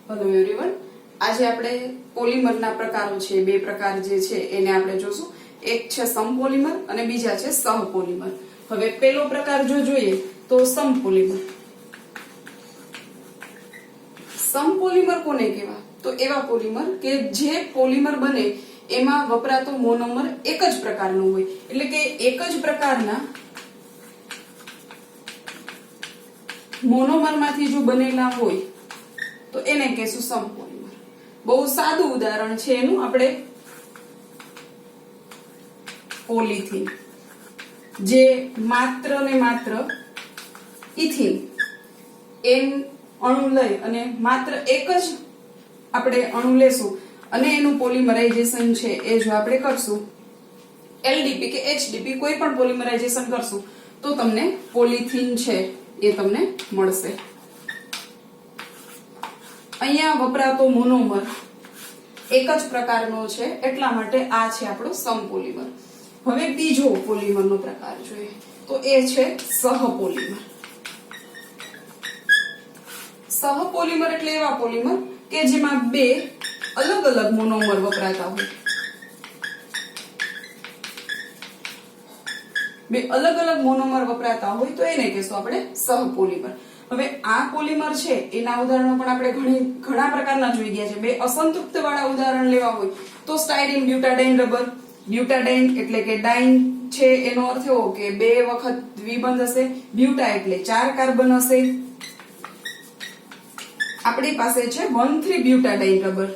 Hello everyone, આજે આપણે પોલિમરના પ્રકારો છે, બે પ્રકાર જે છે એને આપણે જોશું. એક છે સમપોલિમર અને બીજા છે સહપોલિમર. હવે પહેલો પ્રકાર જો જોઈએ તો સમપોલિમર. સમપોલિમર કોને કહેવાય? તો એવા પોલિમર કે જે પોલિમર બને એમાં વપરાતો મોનોમર એક જ પ્રકારનો હોય, એટલે કે એક જ પ્રકારના મોનોમરમાંથી જો બનેલા હોય તો એને કહેશું સમપોલિમર. બહુ સાદું ઉદાહરણ છે એનું, આપણે પોલિથીન, જે માત્ર ને માત્ર ઇથિન એન અણુ લઈ અને માત્ર એક જ આપણે અણુ લેશું અને એનું પોલિમરાઇઝેશન છે એ જો આપણે કરશું, એલડીપી કે એચડીપી કોઈ પણ પોલિમરાઇઝેશન કરશું તો તમને પોલિથીન છે એ તમને મળશે. અહીંયા વપરાતો મોનોમર એક જ પ્રકારનો છે, એટલા માટે આ છે આપણો સમપોલિમર. હવે બીજો પોલિમરનો પ્રકાર જોઈએ તો એ છે સહપોલિમર. સહપોલિમર એટલે એવા પોલિમર કે જેમાં બે અલગ અલગ મોનોમર વપરાતા હોય. બે અલગ અલગ મોનોમર વપરાતા હોય તો એને કહેશું આપણે સહપોલિમર. હવે આ પોલિમર છે એના ઉદાહરણો પણ આપણે ઘણા પ્રકારના જોઈ ગયા છે. બે અસંતૃપ્ત વાળા ઉદાહરણ લેવા હોય તો સ્ટાયરીન બ્યુટાડાઇન રબર. બ્યુટાડાઇન એટલે કે ડાઇન છે એનો અર્થ એવો કે બે વખત દ્વિબંધ હશે. બ્યુટા એટલે 4 કાર્બન હશે. આપણી પાસે છે 1,3 બ્યુટાડાઇન રબર.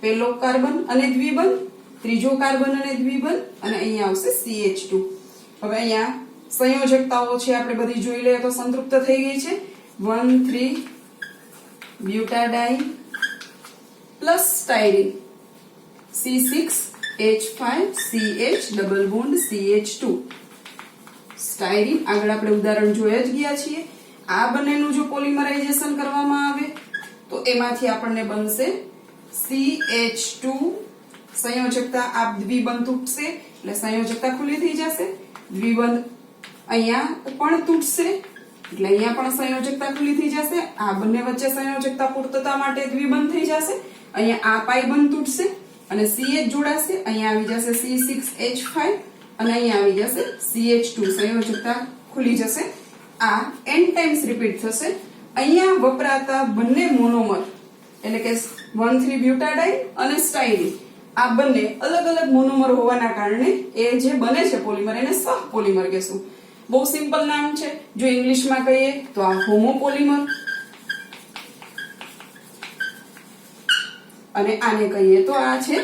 પહેલો કાર્બન અને દ્વિબંધ, ત્રીજો કાર્બન અને દ્વિબંધ, અને અહીંયા આવશે CH2. હવે અહીંયા સંયોજકતાઓ છે આપણે બધી જોઈ લઈએ તો સંતૃપ્ત થઈ ગઈ છે. 1,3 butadiene plus styrene C6H5CH double bond CH2. Styrene આગળ આપણે ઉદાહરણ જોઈ જ ગયા છીએ. આ બંનેનું જો પોલિમરાઇઝેશન કરવામાં આવે તો એમાંથી આપણને બનશે CH2. સંયોજકતા આ દ્વિબંધ તૂટશે એટલે સંયોજકતા ખુલ્લી થઈ જશે. દ્વિબંધ અહીંયા પણ તૂટશે એટલે અહીંયા પણ સંયોજકતા ખુલ્લી થઈ જશે. આ બંને વચ્ચે સંયોજકતા પૂર્તતા માટે દ્વિબંધ થઈ જશે. અહીંયા આ પાઈ બંધ તૂટશે અને CH જોડાશે. અહીંયા આવી જશે C6H5 અને અહીંયા આવી જશે CH2. સંયોજકતા ખુલી જશે. આ n ટાઈમ્સ રિપીટ થશે. અહીંયા વપરાતા બંને મોનોમર એટલે કે 1,3 બ્યુટાડાઇન અને સ્ટાયરીન, આ બંને અલગ અલગ મોનોમર હોવાના કારણે એ જે બને છે પોલિમર એને સહપોલિમર કહેશું. બહુ સિમ્પલ નામ છે. જો ઇંગ્લિશમાં કહીએ તો આ હોમોપોલિમર અને આને કહીએ તો આ છે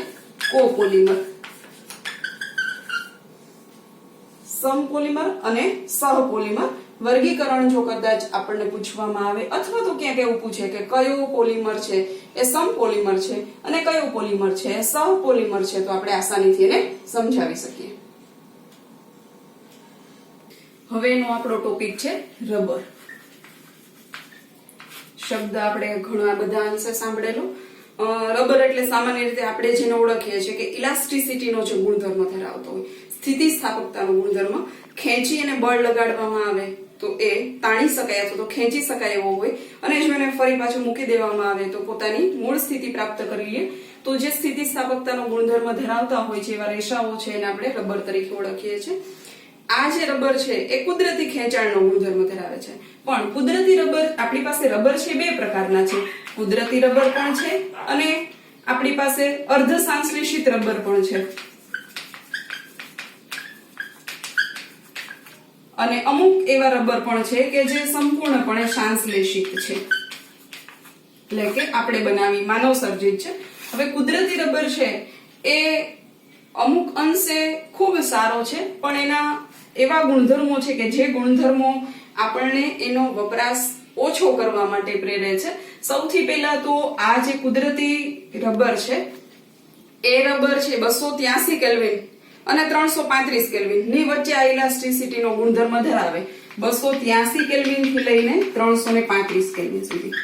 કોપોલિમર. સમપોલિમર અને સહપોલિમર વર્ગીકરણ જો કદાચ આપણને પૂછવામાં આવે અથવા તો ક્યાંક એવું પૂછે કે કયો પોલિમર છે એ સમપોલિમર છે અને કયો પોલિમર છે એ સહપોલિમર છે તો આપણે આસાનીથી એને સમજાવી શકીએ. હવે એનો આપણો ટોપિક છે રબર. શબ્દ આપણે ઘણા બધા અંશે સાંભળેલો. રબર એટલે સામાન્ય રીતે આપણે જેને ઓળખીએ છીએ કે ઇલાસ્ટિસિટીનો જે ગુણધર્મ ધરાવતો હોય, સ્થિતિસ્થાપકતાનો ગુણધર્મ, ખેંચી અને બળ લગાડવામાં આવે તો એ તાણી શકાય અથવા તો ખેંચી શકાય એવો હોય અને જો એને ફરી પાછું મૂકી દેવામાં આવે તો પોતાની મૂળ સ્થિતિ પ્રાપ્ત કરી લે તો જે સ્થિતિસ્થાપકતાનો ગુણધર્મ ધરાવતા હોય છે એવા રેસાઓ છે એને આપણે રબર તરીકે ઓળખીએ છીએ. આ જે રબર છે એ કુદરતી ખેંચાણનો ગુણધર્મ ધરાવે છે. પણ કુદરતી રબર, આપણી પાસે રબર છે બે પ્રકારના છે. કુદરતી રબર પણ છે અને આપણી પાસે અર્ધ સંશ્લેષિત રબર પણ છે. અને અમુક એવા રબર પણ છે કે જે સંપૂર્ણપણે સંશ્લેષિત છે, એટલે કે આપણે બનાવી માનવ સર્જિત છે. હવે કુદરતી રબર છે એ અમુક અંશે ખૂબ સારો છે પણ એના એવા ગુણધર્મો છે કે જે ગુણધર્મો આપણને એનો વપરાશ ઓછો કરવા માટે પ્રેરે છે. સૌથી પહેલા તો આ જે કુદરતી રબર છે એ રબર છે 283 કેલ્વિન અને 335 કેલ્વિન ની વચ્ચે આ ઇલાસ્ટિસિટીનો ગુણધર્મ ધરાવે. 283 કેલ્વિન થી લઈને 335 કેલ્વિન સુધી.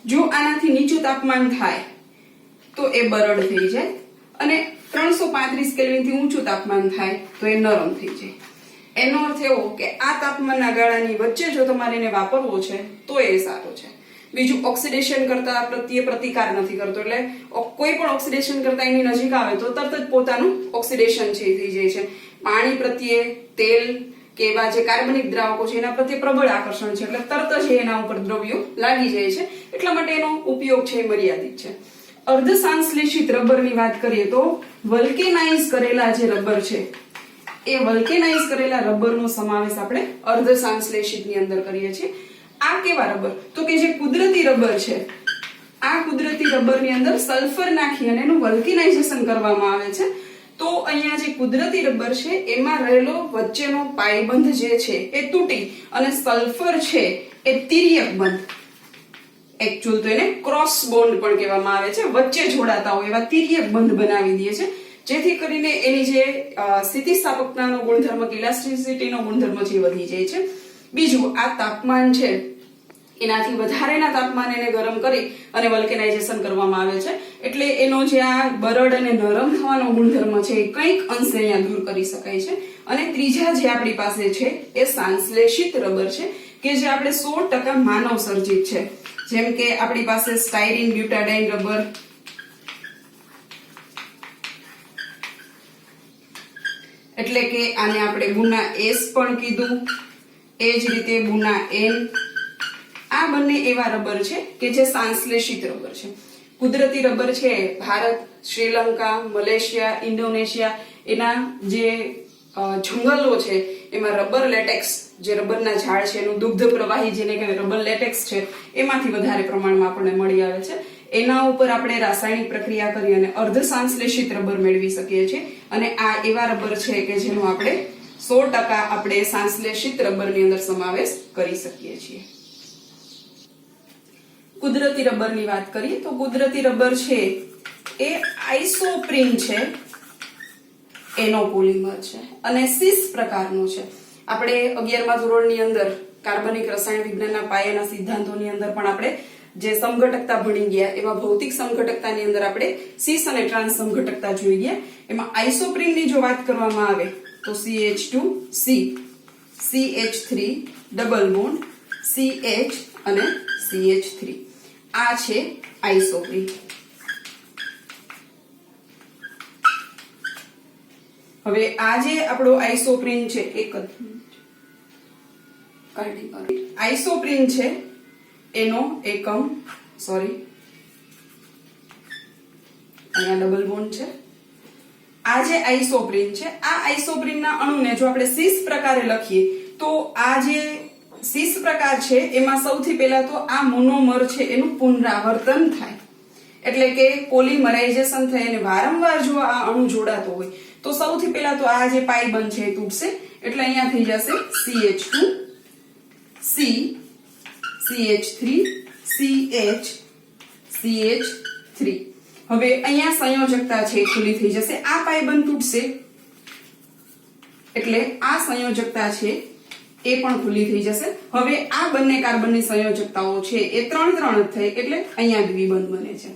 જો આનાથી નીચું તાપમાન થાય તો એ બરડ થઈ જાય અને 335 કેલ્વિન થી ઊંચું તાપમાન થાય તો એ નરમ થઈ જાય. એનો અર્થ એવો કે આ તાપમાનના ગાળાની વચ્ચે જો તમારે એને વાપરવો છે તો એ સારો છે. બીજું ઓક્સિડેશન કરતા પ્રત્યે પ્રતિકાર નથી કરતો, એટલે કોઈ પણ ઓક્સિડેશન કરતા એની નજીક આવે તો તરત જ પોતાનું ઓક્સિડેશન છે થઈ જાય છે. પાણી પ્રત્યે, તેલ કે એવા જે કાર્બનિક દ્રાવકો છે એના પ્રત્યે પ્રબળ આકર્ષણ છે, એટલે તરત જ એના ઉપર દ્રવ્યો લાગી જાય છે, એટલા માટે એનો ઉપયોગ છે મર્યાદિત છે. અર્ધસંશ્લેષિત રબરની વાત કરીએ તો વલ્કેનાઇઝ કરેલા જે રબર છે એ વલ્કેનાઇઝ કરેલા રબરનો સમાવેશ આપણે અર્ધસંશ્લેષિત ની અંદર કરીએ છીએ. આ કેવા રબર? તો કે જે કુદરતી રબર છે, આ કુદરતી રબરની અંદર સલ્ફર નાખી અને એનું વલ્કેનાઇઝેશન કરવામાં આવે છે. તો અહીંયા જે કુદરતી રબર છે એમાં રહેલો વચ્ચેનો પાયબંધ જે છે એ તૂટી અને સલ્ફર છે એ તિર્યક બંધ, એકચ્યુઅલ તો એને ક્રોસ બોન્ડ પણ કહેવામાં આવે છે, વચ્ચે જોડાતા હોય એવા તિર્યક બંધ બનાવી દે છે, જેથી કરીને એની જે સ્થિતિસ્થાપકતાનો ગુણધર્મ કે ઇલાસ્ટિસિટીનો ગુણધર્મ છે વધી જાય છે. બીજું, આ તાપમાન છે એનાથી વધારેના તાપમાને એને ગરમ કરી અને વલ્કેનાઇઝેશન કરવામાં આવે છે, એટલે એનો જે આ બરડ અને નરમ થવાનો ગુણધર્મ છે એ કંઈક અંશે અહીંયા દૂર કરી શકાય છે. અને ત્રીજા જે આપણી પાસે છે એ સંશ્લેષિત રબર છે કે જે આપણે 100% માનવ સર્જિત છે, જેમ કે આપણી પાસે સ્ટાયરીન બ્યુટાડાઇન રબર, એટલે કે આને આપણે ગુના S પણ કીધું, એ જ રીતે ગુના N. આ બંને એવા રબર છે કે જે સંશ્લેષિત રબર છે. કુદરતી રબર છે ભારત, શ્રીલંકા, મલેશિયા, ઇન્ડોનેશિયા એના જે જંગલો છે એમાં રબર લેટેક્સ, જે રબરના ઝાડ છે એનું દુગ્ધ પ્રવાહી જેને કહેવાય રબર લેટેક્સ છે, એમાંથી વધારે પ્રમાણમાં આપણને મળી આવે છે. એના ઉપર આપણે રાસાયણિક પ્રક્રિયા કરી અને અર્ધસંશ્લેષિત રબર મેળવી શકીએ છીએ. અને આ એવા રબર છે કે જેનો આપણે 100% આપણે સંશ્લેષિત રબરની અંદર સમાવેશ કરી શકીએ છીએ. કુદરતી રબરની વાત કરીએ તો કુદરતી રબર છે એ આઇસોપ્રીન છે એનો પોલિમર છે અને સિસ પ્રકારનો છે. આપણે 11મા ધોરણની અંદર કાર્બનિક રસાયણ વિજ્ઞાનના પાયાના સિદ્ધાંતોની અંદર પણ આપણે જે સમઘટકતા ભણી ગયા એમાં ભૌતિક સમઘટકતાની અંદર આપણે સિસ અને ટ્રાન્સ સમઘટકતા જોઈ ગયા. એમાં આઇસોપ્રીનની જો વાત કરવામાં આવે તો CH2C, CH3 double bond, CH અને CH3, આ છે આઇસોપ્રીન. હવે આ જે આપણો આઇસોપ્રીન છે આઇસોપ્રીન છે એનો એકમ, સોરી અહીંયા ડબલ બોન્ડ છે. આ જે આઇસોપ્રીન છે આ આઇસોપ્રીનના અણુને જો આપણે સિસ પ્રકારે લખીએ તો આ જે સિસ પ્રકાર છે એમાં સૌથી પહેલા તો આ મોનોમર છે એનું પુનરાવર્તન થાય, એટલે કે પોલિમરાઇઝેશન થાય અને વારંવાર જો આ અણુ જોડાતો હોય તો સૌથી પહેલા તો આ જે પાઇબંધ છે એ તૂટશે, એટલે અહીંયા થઈ જશે CH2 C, CH3 CH, CH3. હવે અહીંયા સંયોજકતા છે ખુલ્લી થઈ જશે, આ પાઇબંધ તૂટશે એટલે આ સંયોજકતા છે એ પણ ખુલ્લી થઈ જશે. હવે આ બંને કાર્બનની સંયોજકતાઓ છે એ 3-3 જ થઈ એટલે અહીંયા દ્વિબંધ બને છે.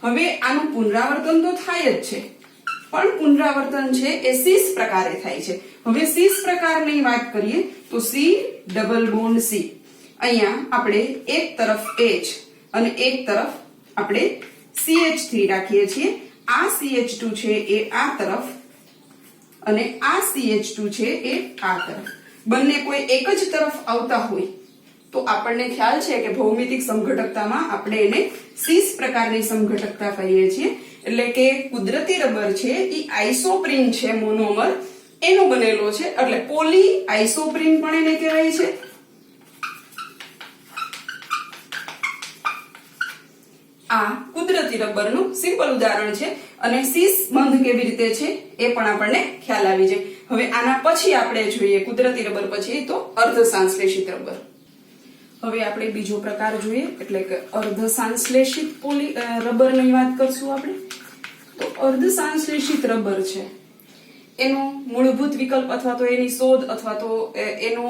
હવે આનું પુનરાવર્તન તો થાય જ છે, પણ પુનરાવર્તન છે એ સિસ પ્રકારે થાય છે. હવે સિસ પ્રકારની વાત કરીએ તો C ડબલ બોન્ડ C, અહીંયા આપણે એક તરફ H અને એક તરફ આપણે CH3 રાખીએ છીએ. આ CH2 છે એ આ તરફ અને આ CH2 છે એ આ તરફ. બંને કોઈ એક જ તરફ આવતા હોય તો આપણને ખ્યાલ છે કે ભૌમિતિક સમઘટકતામાં આપણે એને સિસ પ્રકારની સમઘટકતા કહીએ છીએ. એટલે કે કુદરતી રબર છે એ આઇસોપ્રીન છે મોનોમર એનો બનેલો છે, એટલે પોલી આઇસોપ્રીન પણ એને કહેવાય છે. આ કુદરતી રબરનું સિમ્પલ ઉદાહરણ છે અને સિસ બંધ કેવી રીતે છે એ પણ આપણને ખ્યાલ આવી જાય. હવે આના પછી આપણે જોઈએ કુદરતી રબર પછી તો અર્ધસંશ્લેષિત રબર. હવે આપણે બીજો પ્રકાર જોઈએ એટલે કે અર્ધસંશ્લેષિત રબરની વાત કરશું આપણે. તો અર્ધસંશ્લેષિત રબર છે એનો મૂળભૂત વિકલ્પ અથવા તો એની શોધ અથવા તો એનો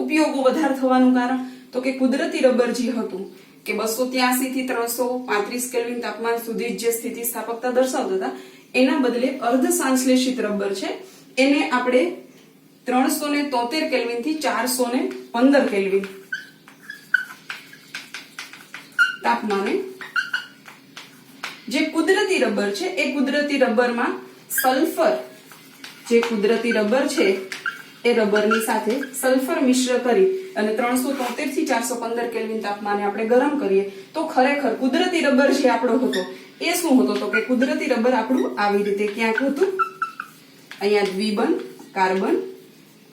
ઉપયોગો વધારે થવાનું કારણ તો કે કુદરતી રબર જે હતું કે 283 થી 335 કેલ્વિન તાપમાન સુધી જે સ્થિતિસ્થાપકતા દર્શાવતા હતા એના બદલે અર્ધસંશ્લેષિત રબર છે એને આપણે 373 કેલ્વિન થી 415 કેલ્વિન તાપમાને જે કુદરતી રબર છે એ કુદરતી રબરમાં સલ્ફર, જે કુદરતી રબર છે એ રબરની સાથે સલ્ફર મિશ્ર કરી અને 373 થી 415 કેલ્વિન તાપમાને આપણે ગરમ કરીએ તો ખરેખર કુદરતી રબર જે આપણો હતો એ શું હતો તો કે કુદરતી રબર આપણું આવી રીતે ક્યાંક હતું, અહીંયા દ્વિબંધ કાર્બન,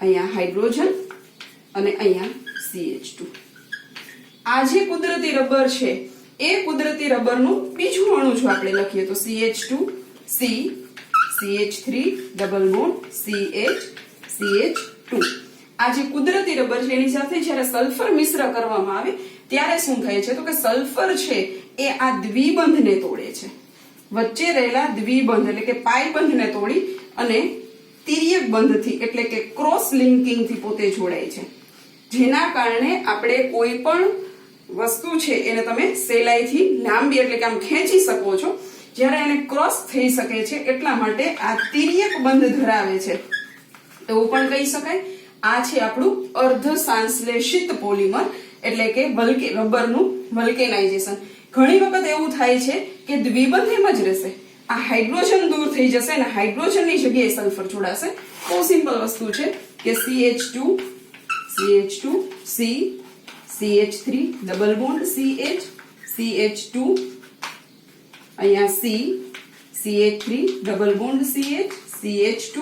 અહીંયા હાઇડ્રોજન અને અહીંયા CH2. આ જે કુદરતી રબર છે એ કુદરતી રબરનું બીજું અણુ જો આપણે લખીએ તો CH2 C CH3 double bond CH CH2. આ જે કુદરતી રબર છે એની સાથે જ્યારે સલ્ફર મિશ્ર કરવામાં આવે ત્યારે શું થાય છે તો કે સલ્ફર છે એ આ દ્વિબંધને તોડે છે, વચ્ચે રહેલા દ્વિબંધ એટલે કે પાઈ બંધને તોડી અને તિર્યક બંધથી એટલે કે ક્રોસ લિંકિંગ થી પોતે જોડાય છે, જેના કારણે આપણે કોઈ પણ વસ્તુ છે એને તમે સહેલાઈથી લાંબી એટલે કે આમ ખેંચી શકો છો, જ્યારે એને ક્રોસ થઈ શકે છે એટલા માટે આ તિર્યક બંધ ધરાવે છે એવું પણ કહી શકાય. આ છે આપણું અર્ધ સંશ્લેષિત પોલિમર એટલે કે રબરનું વલ્કેનાઇઝેશન. ઘણી વખત એવું થાય છે કે દ્વિબંધ એમ જ રહેશે, આ હાઇડ્રોજન દૂર થઈ જશે અને હાઇડ્રોજનની જગ્યાએ સલ્ફર જોડાશે. બહુ સિમ્પલ વસ્તુ છે કે CH2 C CH3 double bond CH CH2 અહીંયા C CH3 double bond CH CH2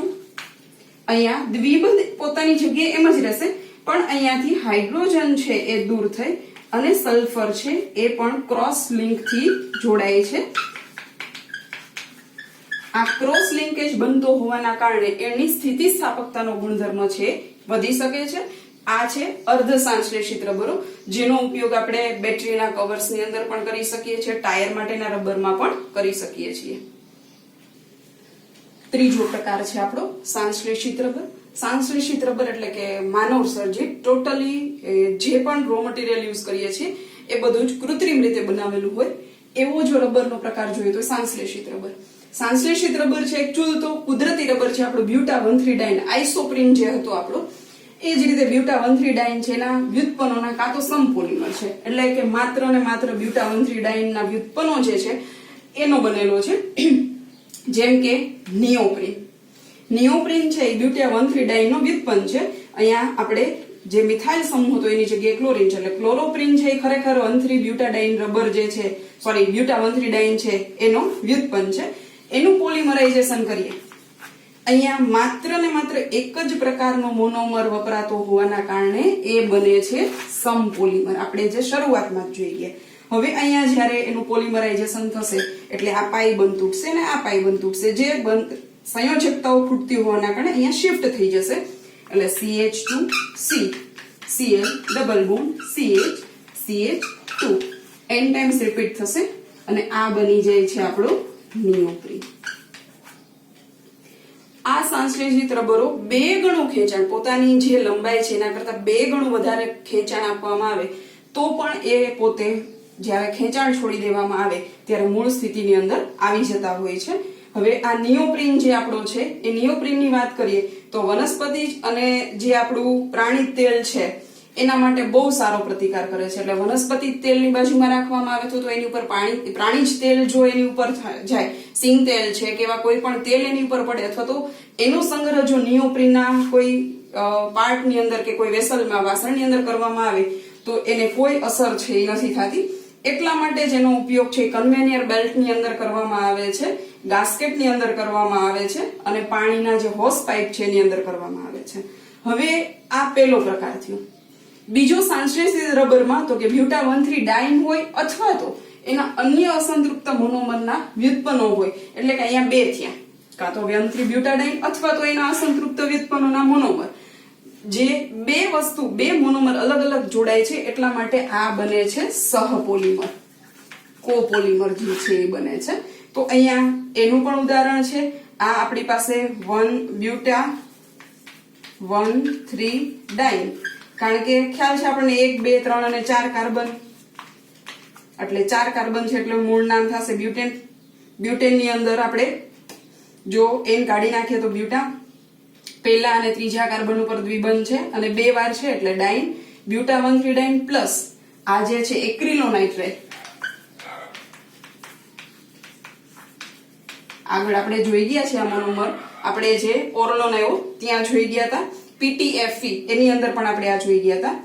અહીંયા દ્વિબંધ પોતાની જગ્યાએ એમ જ રહેશે પણ અહીંયાથી હાઇડ્રોજન છે એ દૂર થઈ અને સલ્ફર છે એ પણ ક્રોસ લિંક થી જોડાય છે. આ ક્રોસ લિંકેજ બનતો હોવાના કારણે એની સ્થિતિસ્થાપકતાનો ગુણધર્મ છે વધી શકે છે. આ છે અર્ધ સંશ્લેષિત રબરો, જેનો ઉપયોગ આપણે બેટરીના કવર્સની અંદર પણ કરી શકીએ છીએ, ટાયર માટેના રબરમાં પણ કરી શકીએ છીએ. ત્રીજો પ્રકાર છે આપણો સંશ્લેષિત રબર. સંશ્લેષિત રબર એટલે કે માનવ સર્જિત, ટોટલી જે પણ રો મટીરિયલ યુઝ કરીએ છીએ એ બધું જ કૃત્રિમ રીતે બનાવેલું હોય એવો જો રબરનો પ્રકાર જોઈએ તો સંશ્લેષિત રબર. સંશ્લેષિત રબર છે એકચ્યુઅલ તો કુદરતી રબર છે આપણો બ્યુટા-1,3-ડાઇન આઇસોપ્રીન જે હતો આપણો, એ જ રીતે બ્યુટા-1,3-ડાઇન છે એના વ્યુત્પન્નોના કાં તો સમપોલિમર છે એટલે કે માત્ર ને માત્ર બ્યુટા-1,3-ડાઇન ના વ્યુત્પન્નો જે છે એનો બનેલો છે, જેમ કે નિયોપ્રીન. નિયોપ્રીન છે એ બ્યુટા-1,3-ડાઇન નો વ્યુત્પન્ન છે. અહીંયા આપણે જે મિથાઇલ સમૂહ હતો એની જગ્યાએ ક્લોરીન છે એટલે ક્લોરોપ્રીન છે એ ખરેખર 1,3-બ્યુટાડાઇન રબર જે છે સોરી બ્યુટા-1,3-ડાઇન છે એનો વ્યુત્પન્ન છે. એનું પોલિમરાઇઝેશન કરીએ, અહીંયા માત્ર ને માત્ર એક જ પ્રકારનો મોનોમર વપરાતો હોવાના કારણે એ બને છે સમપોલિમર, આપણે જે શરૂઆતમાં જ જોઈ ગયા. હવે અહીંયા જ્યારે એનું પોલિમરાઇઝેશન થશે એટલે આ પાઈ બંધ તૂટશે અને આ પાઈ બંધ તૂટશે, જે સંયોજકતાઓ ખૂટતી હોવાના કારણે અહીંયા શિફ્ટ થઈ જશે એટલે CH2 C Cl double bond CH CH2 n times repeat થશે અને આ બની જાય છે આપણો નિયોપ્રીન. આ સંશ્લેષિત રબરો 2 ગણું ખેંચાણ, પોતાની જે લંબાઈ છે એના કરતા 2 ગણું વધારે ખેંચાણ આપવામાં આવે તો પણ એ પોતે જ્યારે ખેંચાણ છોડી દેવામાં આવે ત્યારે મૂળ સ્થિતિની અંદર આવી જતા હોય છે. હવે આ નિયોપ્રીન જે આપણો છે એ નિયોપ્રીનની વાત કરીએ તો વનસ્પતિ અને જે આપણું પ્રાણી તેલ છે એના માટે બહુ સારો પ્રતિકાર કરે છે. એટલે વનસ્પતિ તેલની બાજુમાં રાખવામાં આવે તો એની ઉપર પ્રાણીજ તેલ જો એની ઉપર જાય, સિંગ તેલ છે કે એવા કોઈ પણ તેલ એની ઉપર પડે અથવા તો એનો સંગ્રહ જો નિયોપ્રીનના કોઈ પાર્ટની અંદર કે કોઈ વેસલમાં વાસણની અંદર કરવામાં આવે તો એને કોઈ અસર છે એ નથી થતી. એટલા માટે જેનો ઉપયોગ છે કન્વેયર બેલ્ટની અંદર કરવામાં આવે છે, ગાસ્કેટની અંદર કરવામાં આવે છે અને પાણીના જે હોસ પાઇપ છે એની અંદર કરવામાં આવે છે. હવે આ પહેલો પ્રકાર થયો. બીજો સંશ્લેષિત રબરમાં તો કે બ્યુટા-1,3-ડાઇન હોય અથવા તો એના અન્ય અસંતૃપ્ત મોનોમરના વ્યુત્પન્નો હોય એટલે કે અહીંયા 2 થયા, કાં તો 1,3-બ્યુટાડાઇન અથવા તો એના અસંતૃપ્ત વ્યુત્પન્નોના મોનોમર. જે 2 મોનોમર અલગ અલગ જોડાય છે એટલા માટે આ બને છે સહપોલિમર, કોપોલિમર જે છે એ બને છે. તો અહીંયા એનું પણ ઉદાહરણ છે. આ આપણી પાસે 1,2-1,3-ડાઇન, કારણ કે ખ્યાલ છે આપણને 1 2 3 અને 4 કાર્બન એટલે 4 કાર્બન છે એટલે મૂળ નામ થશે બ્યુટેન. બ્યુટેનની અંદર આપણે જો n કાઢી નાખીએ તો બ્યુટા, પહેલા અને ત્રીજા કાર્બન ઉપર દ્વિબંધ છે અને 2 વાર છે એટલે ડાઇન. બ્યુટા-1,3-ડાઇન પ્લસ આ જે છે એક્રિલોનાઇટ્રાઇલ, આગળ આપણે જોઈ ગયા છે આ મોનોમર, આપણે જે ઓર્લોન આવ્યો ત્યાં જોઈ ગયા હતા. PTFE એની અંદર પણ આપણે આ જોઈ ગયા હતા.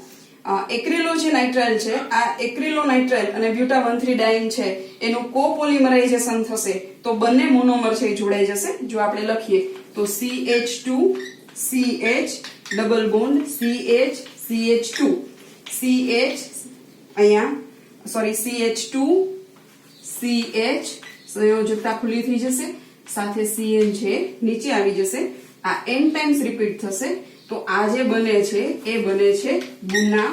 એક્રિલો જે નાઇટ્રાઇલ છે, આ એક્રિલો નાઇટ્રાઇલ અને બ્યુટા 1,3 ડાઇન છે એનું કોપોલિમરાઇઝેશન થશે તો બંને મોનોમર છે એ જોડાઈ જશે. જો આપણે લખીએ તો CH2 CH double bond CH CH2 CH અહીંયા સોરી CH2 CH સંયોજકતા ખુલ્લી થઈ જશે, સાથે CN છે નીચે આવી જશે. આ n ટાઈમ્સ રિપીટ થશે તો આ જે બને છે એ બને છે બુના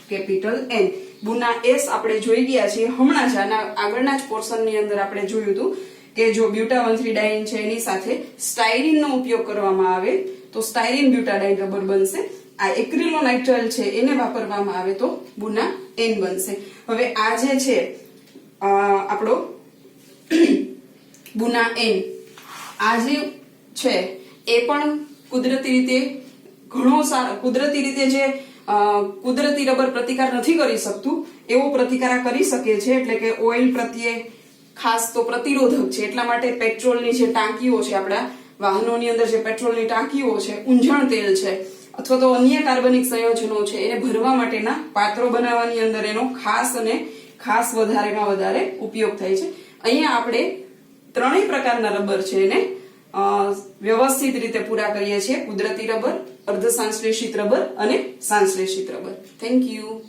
કેપિટલ N. બુના S આપણે જોઈ ગયા છીએ હમણાં જ આના આગળના જ પોર્શન ની અંદર આપણે જોયું હતું કે જો બ્યુટા 1,3 ડાઇન છે એની સાથે સ્ટાયરીન નો ઉપયોગ કરવામાં આવે તો સ્ટાયરીન બ્યુટાડાઇન રબર બનશે. આ એક્રિલોનાઇટ્રાઇલ છે એને વાપરવામાં આવે તો બુના N બનશે. હવે આ જે છે આપણો બુના N, આ જે છે એ પણ કુદરતી રીતે ઘણો કુદરતી રીતે જે કુદરતી રબર પ્રતિકાર નથી કરી શકતું એવો પ્રતિકાર કરી શકે છે, એટલે કે ઓઇલ પ્રત્યે ખાસ તો પ્રતિરોધક છે. એટલા માટે પેટ્રોલની જે ટાંકીઓ છે, આપણા વાહનોની અંદર જે પેટ્રોલની ટાંકીઓ છે, ઊંજણ તેલ છે અથવા તો અન્ય કાર્બનિક સંયોજનો છે એને ભરવા માટેના પાત્રો બનાવવાની અંદર એનો ખાસ અને ખાસ વધારેમાં વધારે ઉપયોગ થાય છે. અહીંયા આપણે ત્રણેય પ્રકારના રબર છે એને વ્યવસ્થિત રીતે પૂરા કરીએ છીએ: કુદરતી રબર, અર્ધ સંશ્લેષિત રબર અને સંશ્લેષિત રબર. Thank you.